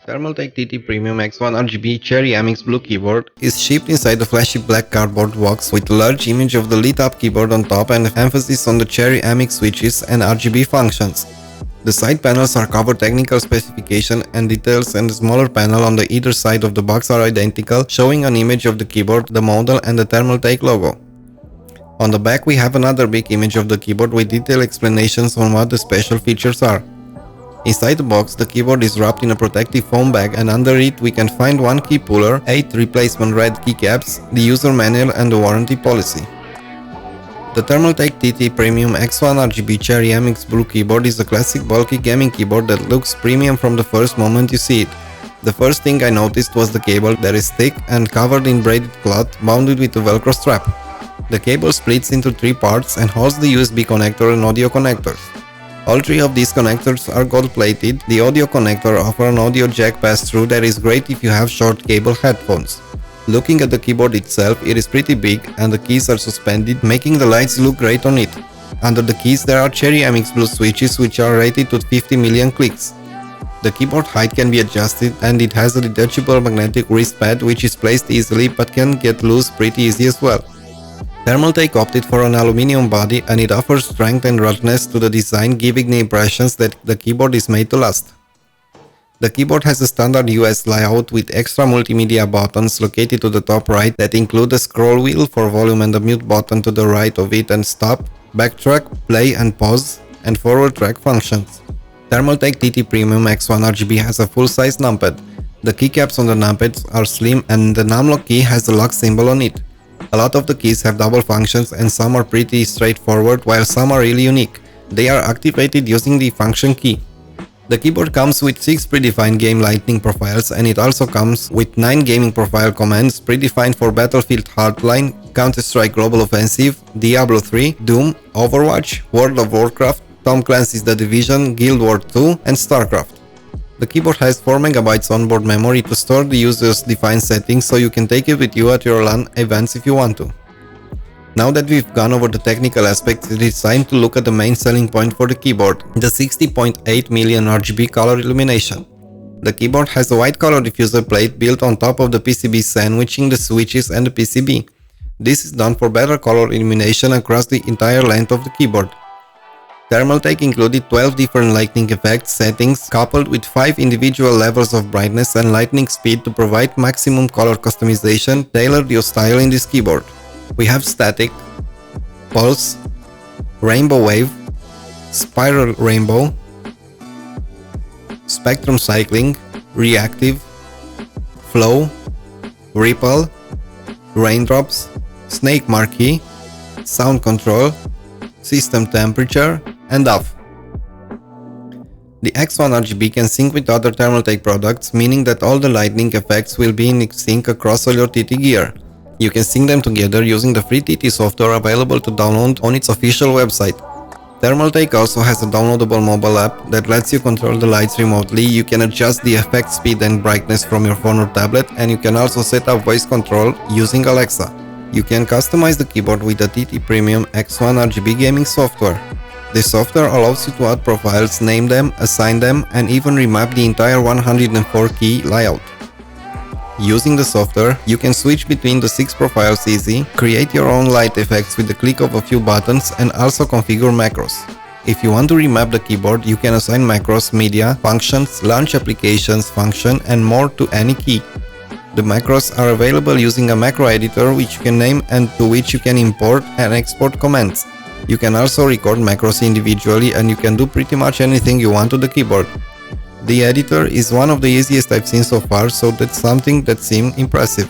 Thermaltake TT Premium X1 RGB Cherry MX Blue keyboard is shipped inside a flashy black cardboard box with a large image of the lit-up keyboard on top and emphasis on the Cherry MX switches and RGB functions. The side panels are covered technical specification and details, and the smaller panel on the either side of the box are identical, showing an image of the keyboard, the model and the Thermaltake logo. On the back we have another big image of the keyboard with detailed explanations on what the special features are. Inside the box, the keyboard is wrapped in a protective foam bag, and under it we can find one key puller, 8 replacement red keycaps, the user manual and the warranty policy. The Thermaltake TT Premium X1 RGB Cherry MX Blue keyboard is a classic bulky gaming keyboard that looks premium from the first moment you see it. The first thing I noticed was the cable that is thick and covered in braided cloth bounded with a velcro strap. The cable splits into 3 parts and holds the USB connector and audio connectors. All 3 of these connectors are gold plated. The audio connector offers an audio jack pass-through that is great if you have short cable headphones. Looking at the keyboard itself, it is pretty big and the keys are suspended, making the lights look great on it. Under the keys there are Cherry MX Blue switches which are rated to 50 million clicks. The keyboard height can be adjusted and it has a detachable magnetic wrist pad which is placed easily but can get loose pretty easy as well. Thermaltake opted for an aluminum body and it offers strength and ruggedness to the design, giving the impressions that the keyboard is made to last. The keyboard has a standard US layout with extra multimedia buttons located to the top right that include a scroll wheel for volume and a mute button to the right of it, and stop, backtrack, play and pause, and forward track functions. Thermaltake TT Premium X1 RGB has a full-size numpad. The keycaps on the numpads are slim and the numlock key has the lock symbol on it. A lot of the keys have double functions and some are pretty straightforward while some are really unique. They are activated using the function key. The keyboard comes with 6 predefined game lightning profiles, and it also comes with 9 gaming profile commands predefined for Battlefield Hardline, Counter-Strike Global Offensive, Diablo 3, Doom, Overwatch, World of Warcraft, Tom Clancy's The Division, Guild Wars 2 and StarCraft. The keyboard has 4 MB onboard memory to store the user's defined settings, so you can take it with you at your LAN events if you want to. Now that we've gone over the technical aspects, it is time to look at the main selling point for the keyboard, the 60.8 million RGB color illumination. The keyboard has a white color diffuser plate built on top of the PCB, sandwiching the switches and the PCB. This is done for better color illumination across the entire length of the keyboard. Thermaltake included 12 different lighting effects settings coupled with 5 individual levels of brightness and lightning speed to provide maximum color customization tailored to your style in this keyboard. We have static, pulse, rainbow wave, spiral rainbow, spectrum cycling, reactive, flow, ripple, raindrops, snake marquee, sound control, system temperature, and off. The X1 RGB can sync with other Thermaltake products, meaning that all the lightning effects will be in sync across all your TT gear. You can sync them together using the free TT software available to download on its official website. Thermaltake also has a downloadable mobile app that lets you control the lights remotely. You can adjust the effect speed and brightness from your phone or tablet, and you can also set up voice control using Alexa. You can customize the keyboard with the TT Premium X1 RGB gaming software. This software allows you to add profiles, name them, assign them, and even remap the entire 104 key layout. Using the software, you can switch between the 6 profiles easy, create your own light effects with the click of a few buttons, and also configure macros. If you want to remap the keyboard, you can assign macros, media, functions, launch applications function, and more to any key. The macros are available using a macro editor which you can name and to which you can import and export commands. You can also record macros individually, and you can do pretty much anything you want to the keyboard. The editor is one of the easiest I've seen so far, so that's something that seemed impressive.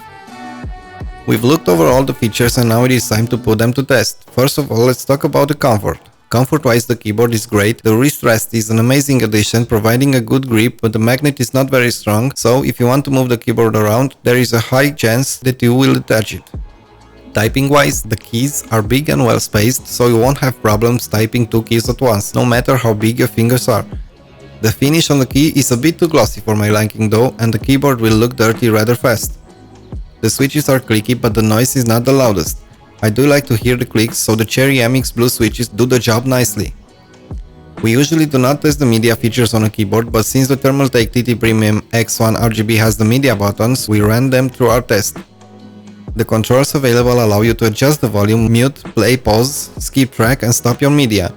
We've looked over all the features and now it is time to put them to test. First of all, let's talk about the comfort. Comfort-wise, the keyboard is great. The wrist rest is an amazing addition, providing a good grip, but the magnet is not very strong, so if you want to move the keyboard around, there is a high chance that you will detach it. Typing-wise, the keys are big and well spaced, so you won't have problems typing 2 keys at once, no matter how big your fingers are. The finish on the key is a bit too glossy for my liking though, and the keyboard will look dirty rather fast. The switches are clicky, but the noise is not the loudest. I do like to hear the clicks, so the Cherry MX Blue switches do the job nicely. We usually do not test the media features on a keyboard, but since the Thermaltake TT Premium X1 RGB has the media buttons, we ran them through our test. The controls available allow you to adjust the volume, mute, play, pause, skip track and stop your media.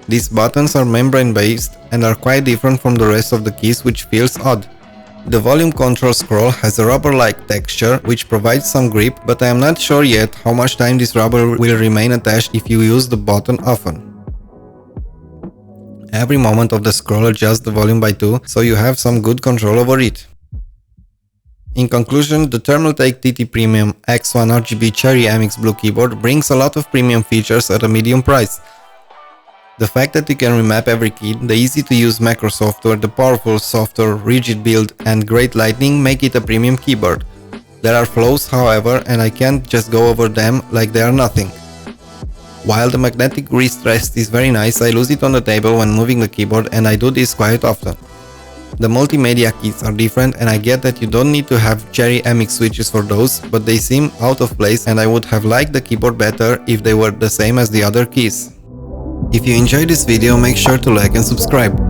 These buttons are membrane based and are quite different from the rest of the keys, which feels odd. The volume control scroll has a rubber-like texture which provides some grip, but I am not sure yet how much time this rubber will remain attached if you use the button often. Every moment of the scroll adjusts the volume by 2, so you have some good control over it. In conclusion, the Thermaltake TT Premium X1 RGB Cherry MX Blue keyboard brings a lot of premium features at a medium price. The fact that you can remap every key, the easy-to-use macro software, the powerful software, rigid build and great lighting make it a premium keyboard. There are flaws, however, and I can't just go over them like they are nothing. While the magnetic wrist rest is very nice, I lose it on the table when moving the keyboard, and I do this quite often. The multimedia keys are different, and I get that you don't need to have Cherry MX switches for those, but they seem out of place and I would have liked the keyboard better if they were the same as the other keys. If you enjoyed this video, make sure to like and subscribe.